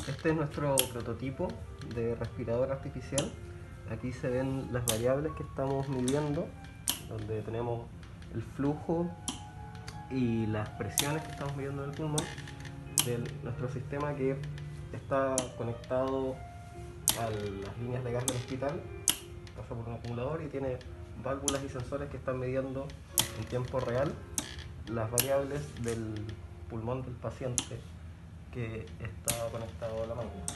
Este es nuestro prototipo de respirador artificial. Aquí se ven las variables que estamos midiendo, donde tenemos el flujo y las presiones que estamos midiendo en el pulmón de nuestro sistema, que está conectado a las líneas de gas del hospital, pasa por un acumulador y tiene válvulas y sensores que están midiendo en tiempo real las variables del pulmón del paciente que está conectado a la máquina.